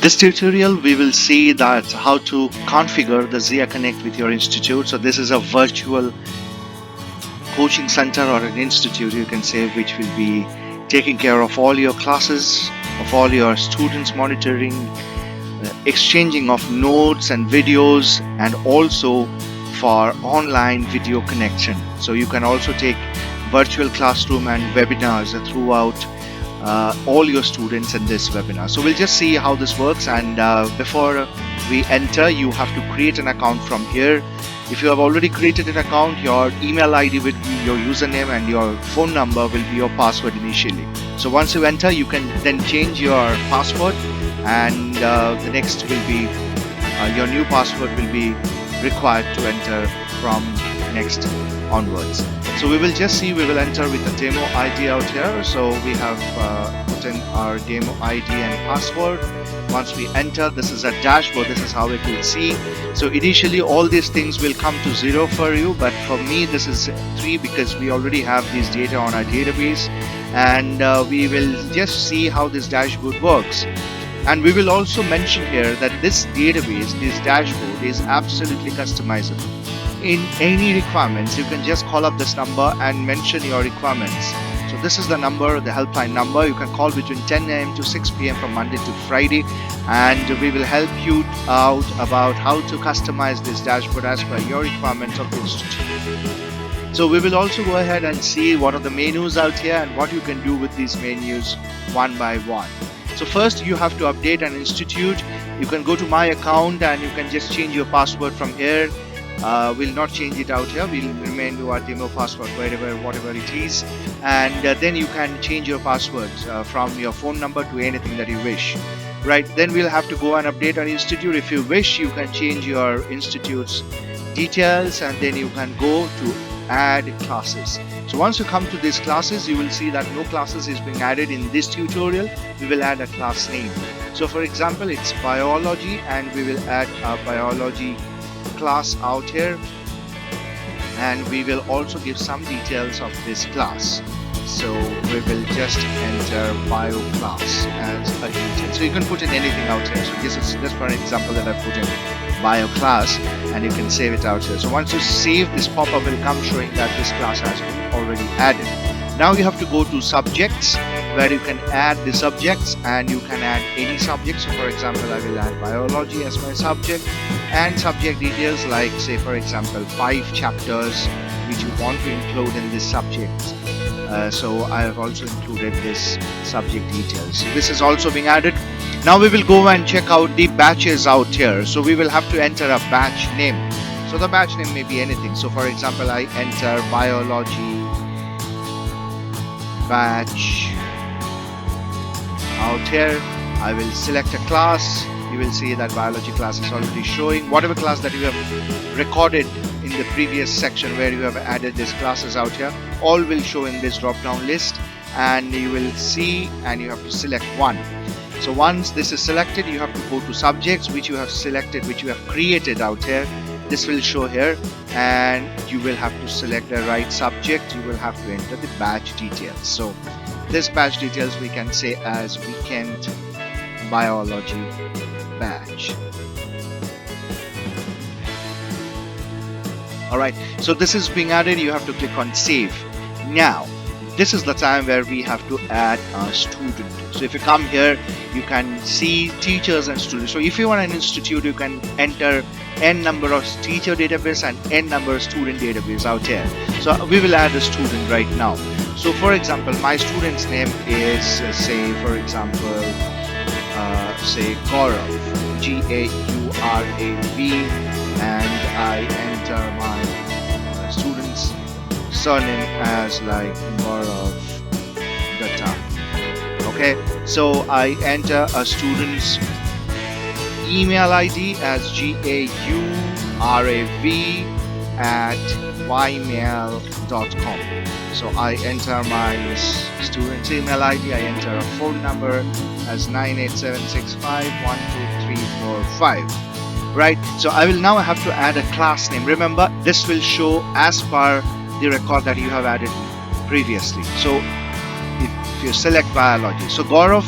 This tutorial we will see that how to configure the ZIA Connect with your institute. So this is a virtual coaching center or an institute, you can say, which will be taking care of all your classes, of all your students, monitoring, exchanging of notes and videos, and also for online video connection. So you can also take virtual classroom and webinars throughout all your students in this webinar. So we'll just see how this works, and before we enter, you have to create an account from here. If you have already created an account, your email ID will be your username and your phone number will be your password initially. So once you enter, you can then change your password, and the next will be your new password will be required to enter from next onwards. So we will just see, we will enter with the demo ID out here. So we have put in our demo ID and password. Once we enter, this is a dashboard, this is how it will see. So initially all these things will come to 0 for you, but for me this is 3 because we already have this data on our database, and we will just see how this dashboard works. And we will also mention here that this database, this dashboard, is absolutely customizable. In any requirements, you can just call up this number and mention your requirements. So this is the number, the helpline number. You can call between 10 AM to 6 PM from Monday to Friday, and we will help you out about how to customize this dashboard as per your requirements of the institute. So we will also go ahead and see what are the menus out here and what you can do with these menus one by one. So first you have to update an institute. You can go to my account and you can just change your password from here. We'll not change it out here, we'll remain to our demo password whatever it is, and then you can change your passwords from your phone number to anything that you wish. Right, then we'll have to go and update our institute. If you wish, you can change your institute's details, and then you can go to add classes. So once you come to these classes, you will see that no classes is being added in this tutorial. We will add a class name. So for example, it's biology, and we will add a biology class out here, and we will also give some details of this class. So we will just enter bio class as a detail. So you can put in anything out here. So this is just for an example that I put in bio class, and you can save it out here. So once you save, this pop-up will come showing that this class has been already added. Now you have to go to subjects, where you can add the subjects, and you can add any subject. So for example, I will add biology as my subject, and subject details like, say for example, 5 chapters which you want to include in this subject. So I have also included this subject details. So this is also being added. Now we will go and check out the batches out here. So we will have to enter a batch name. So the batch name may be anything. So for example, I enter biology batch out here. I will select a class. You will see that biology class is already showing. Whatever class that you have recorded in the previous section where you have added these classes out here, all will show in this drop down list, and you will see, and you have to select one. So once this is selected, you have to go to subjects which you have selected, which you have created out here. This will show here, and you will have to select the right subject. You will have to enter the batch details. So this batch details we can say as weekend biology batch. Alright, so this is being added. You have to click on save. Now this is the time where we have to add a student. So if you come here, you can see teachers and students. So if you want an institute, you can enter n number of teacher database and n number of student database out here. So we will add a student right now. So for example, my student's name is say for example say Gaurav, G-A-U-R-A-V, and I enter my student's surname as like Gaurav Datta. Okay, so I enter a student's email ID as gaurav@ymail.com. So I enter my student's email ID. I enter a phone number as 98765123445. Right, so I will now have to add a class name. Remember, this will show as per the record that you have added previously. So if you select biology, so Gaurav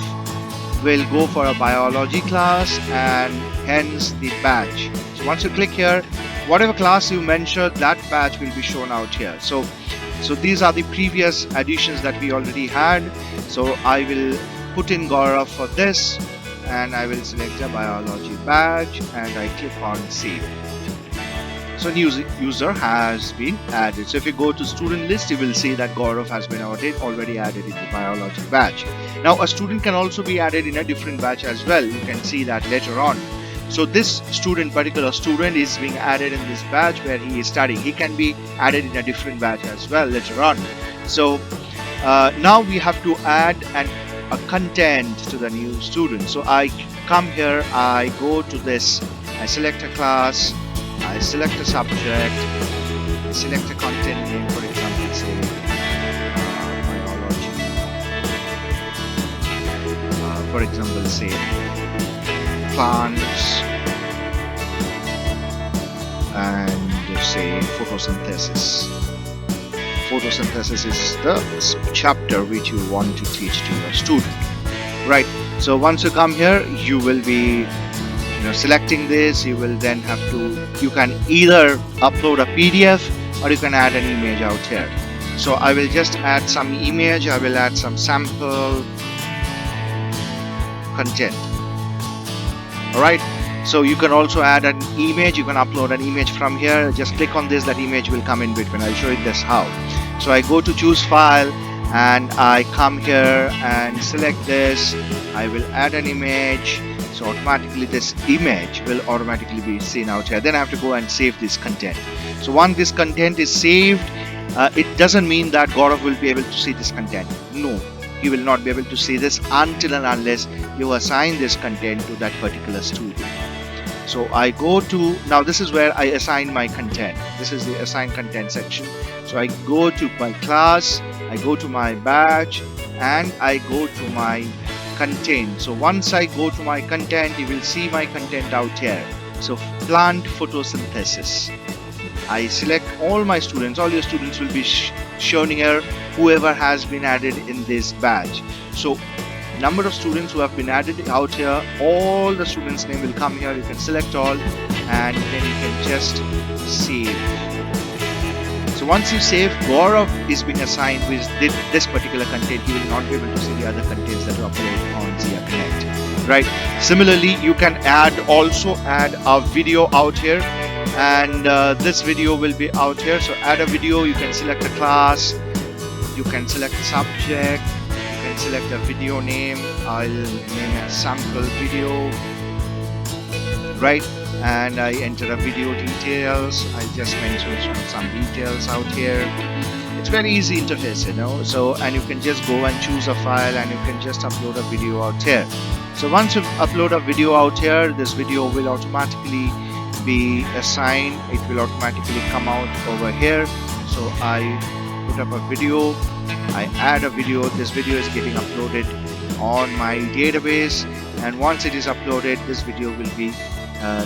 will go for a biology class and hence the badge. So once you click here, whatever class you mentioned, that badge will be shown out here. So these are the previous additions that we already had. So I will put in Gaurav for this and I will select a biology badge and I click on save. So new user has been added. So if you go to student list, you will see that Gaurav has been already added in the biology batch. Now a student can also be added in a different batch as well. You can see that later on. So this particular student is being added in this batch where he is studying. He can be added in a different batch as well later on. So now we have to add a content to the new student. So I come here, I go to this, I select a class, I select a subject, I select a content name, for example, say biology. For example, say plants, and say photosynthesis. Photosynthesis is the chapter which you want to teach to your student, right? So once you come here, you will be selecting this. You will then have to, you can either upload a PDF or you can add an image out here. So I will just add some image. I will add some sample content. All right. So you can also add an image. You can upload an image from here. Just click on this. That image will come in between. I'll show you this how. So I go to choose file and I come here and select this. I will add an image. So automatically this image will automatically be seen out here. Then I have to go and save this content. So once this content is saved, it doesn't mean that Gaurav will be able to see this content. No, he will not be able to see this until and unless you assign this content to that particular student. So I go to, now this is where I assign my content. This is the assign content section. So I go to my class, I go to my batch, and I go to my content. So once I go to my content, you will see my content out here. So plant photosynthesis. I select all my students. All your students will be shown here, whoever has been added in this batch. So number of students who have been added out here, all the students' name will come here. You can select all and then you can just save. So once you save, Gaurav is being assigned with this particular content. He will not be able to see the other contents that are uploaded on ZIA Connect, right? Similarly, you can also add a video out here, and this video will be out here. So add a video. You can select a class, you can select a subject, you can select a video name. I'll name a sample video, right? And I enter a video details. I just mention some details out here. It's very easy interface, so, and you can just go and choose a file and you can just upload a video out here. So once you upload a video out here, this video will automatically be assigned. It will automatically come out over here. So I put up a video, I add a video. This video is getting uploaded on my database, and once it is uploaded, this video will be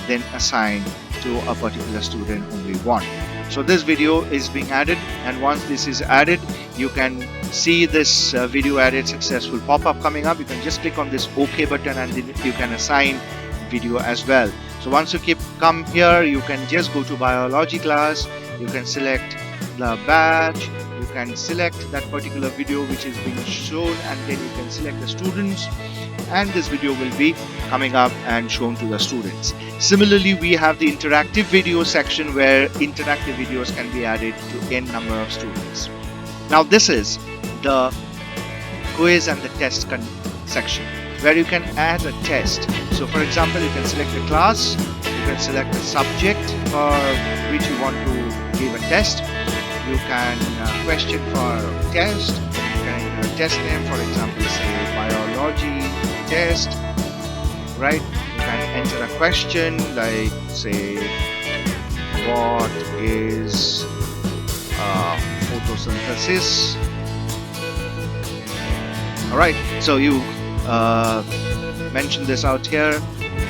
then assigned to a particular student whom we want. So this video is being added, and once this is added, you can see this video added successful pop-up coming up. You can just click on this OK button and then you can assign video as well. So once you come here, you can just go to biology class, you can select the batch, you can select that particular video which is being shown, and then you can select the students, and this video will be coming up and shown to the students. Similarly, we have the interactive video section where interactive videos can be added to n number of students. Now this is the quiz and the test section where you can add a test. So for example, you can select a class, you can select a subject for which you want to give a test. You can question for test, you can enter a test name, for example, say biology test, right? You can enter a question like, say, what is photosynthesis? All right, so you mention this out here,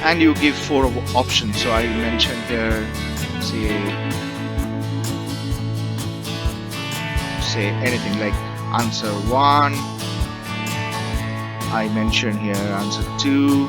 and you give 4 options. So I mentioned here, say anything like answer 1, I mentioned here answer 2.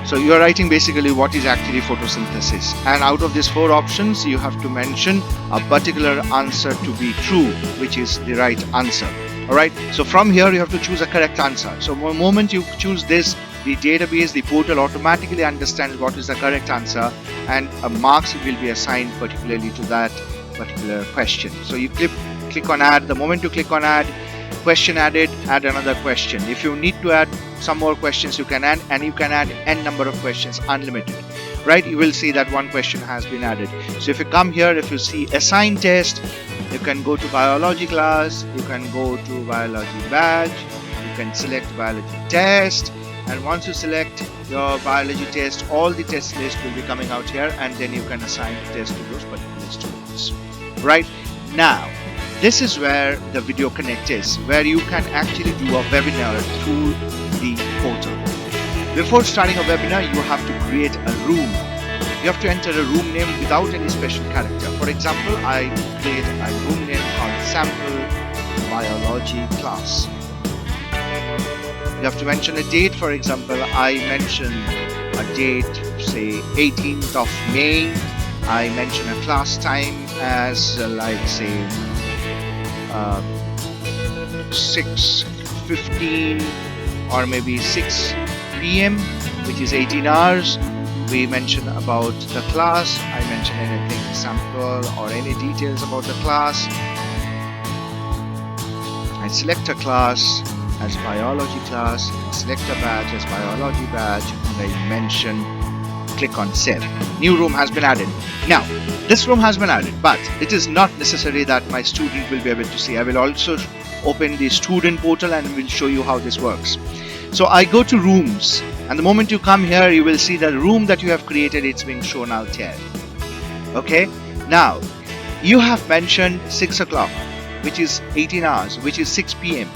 So you are writing basically what is actually photosynthesis, and out of these 4 options you have to mention a particular answer to be true, which is the right answer. Alright, so from here you have to choose a correct answer. So the moment you choose this, the database, the portal automatically understands what is the correct answer, and marks will be assigned particularly to that particular question. So you click on add. The moment you click on add, question added, add another question. If you need to add some more questions, you can add, and you can add n number of questions, unlimited. Right, you will see that one question has been added. So if you come here, if you see assign test, you can go to biology class, you can go to biology badge, you can select biology test, and once you select your biology test, all the test list will be coming out here, and then you can assign the test to those particular students. Right, now this is where the Video Connect is, where you can actually do a webinar through the portal. Before starting a webinar, you have to create a room. You have to enter a room name without any special character. For example, I create a room name called Sample Biology Class. You have to mention a date. For example, I mention a date, say 18th of May. I mention a class time as like say 6:15 or maybe 6 p.m., which is 18 hours. We mention about the class. I mention anything sample or any details about the class. I select a class as biology class, select a badge as biology badge, and I mention, click on save. New room has been added. Now this room has been added, but it is not necessary that my student will be able to see. I will also open the student portal and will show you how this works. So I go to rooms, and the moment you come here, you will see the room that you have created, it's being shown out here. Okay, now you have mentioned 6 o'clock, which is 18 hours, which is 6 p.m.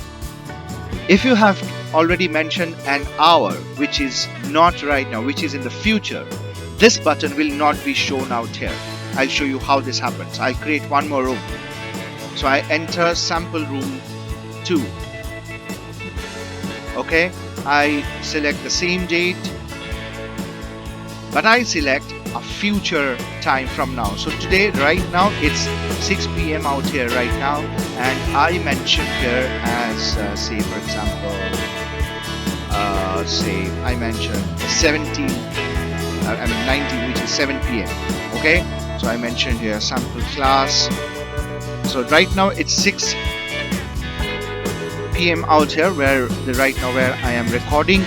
If you have already mentioned an hour, which is not right now, which is in the future, this button will not be shown out here. I'll show you how this happens. I'll create one more room. So I enter sample room 2. Okay, I select the same date, but I select a future time from now. So today, right now, it's 6 p.m. out here right now, and I mention here as say for example, say I mention 19, which is 7 p.m. Okay, so I mentioned here sample class. So right now it's 6 p.m. out here where I am recording,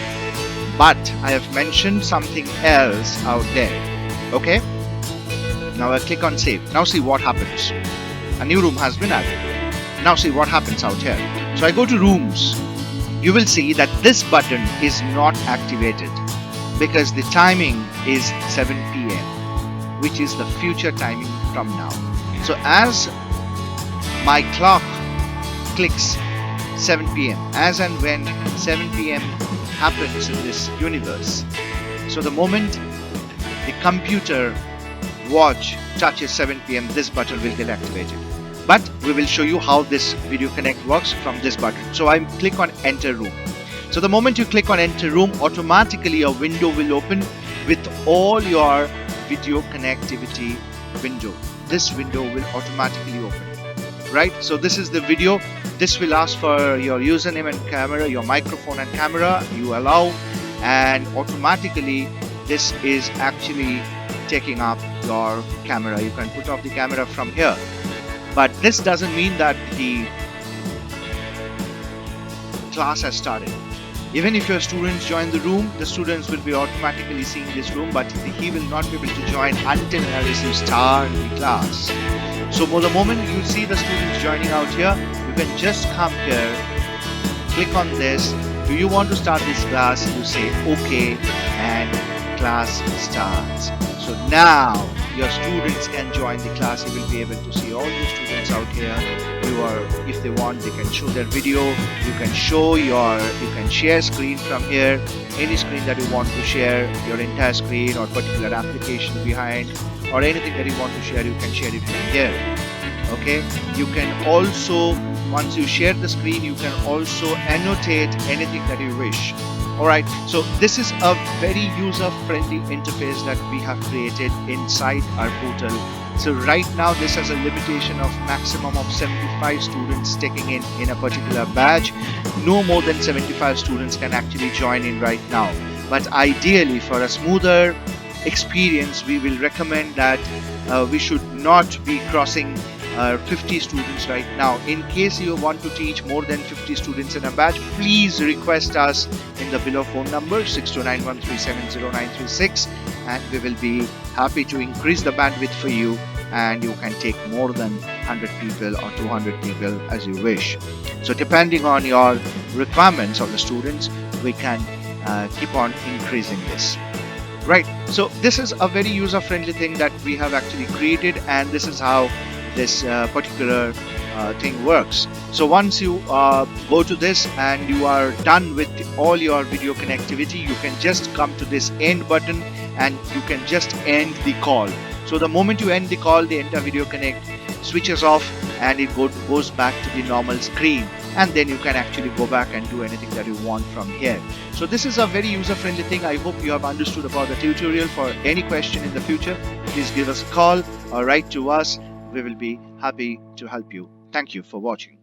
but I have mentioned something else out there. Okay, now I click on save. Now see what happens. A new room has been added. Now see what happens out here. So I go to rooms. You will see that this button is not activated because the timing is 7 p.m., which is the future timing from now. So as my clock clicks 7 p.m., as and when 7 p.m. happens in this universe, so the moment the computer watch touches 7 p.m., this button will get activated. But we will show you how this Video Connect works from this button. So I click on enter room. So the moment you click on enter room, automatically a window will open with all your video connectivity window. This window will automatically open. Right, so this is the video. This will ask for your username and camera, your microphone and camera. You allow, and automatically this is actually taking up your camera. You can put off the camera from here, but this doesn't mean that the class has started. Even if your students join the room, the students will be automatically seeing this room, but he will not be able to join until you start the class. So the moment you see the students joining out here, you can just come here, click on this. Do you want to start this class? You say OK, and class starts. So now your students can join the class. You will be able to see all the students out here. If they want, they can show their video. You can share screen from here. Any screen that you want to share, your entire screen or particular application behind, or anything that you want to share, you can share it from here. Okay, you can also once you share the screen, you can also annotate anything that you wish. Alright, so this is a very user-friendly interface that we have created inside our portal. So right now this has a limitation of maximum of 75 students taking in a particular batch. No more than 75 students can actually join in right now. But ideally, for a smoother experience, we will recommend that we should not be crossing 50 students right now. In case you want to teach more than 50 students in a batch, please request us in the below phone number 6291370936, and we will be happy to increase the bandwidth for you, and you can take more than 100 people or 200 people as you wish. So depending on your requirements of the students, we can keep on increasing this. Right, so this is a very user-friendly thing that we have actually created, and this is how this particular thing works. So once you go to this and you are done with all your video connectivity, you can just come to this end button and you can just end the call. So the moment you end the call, the entire video connect switches off and it goes back to the normal screen, and then you can actually go back and do anything that you want from here. So this is a very user-friendly thing. I hope you have understood about the tutorial. For any question in the future, please give us a call or write to us. We will be happy to help you. Thank you for watching.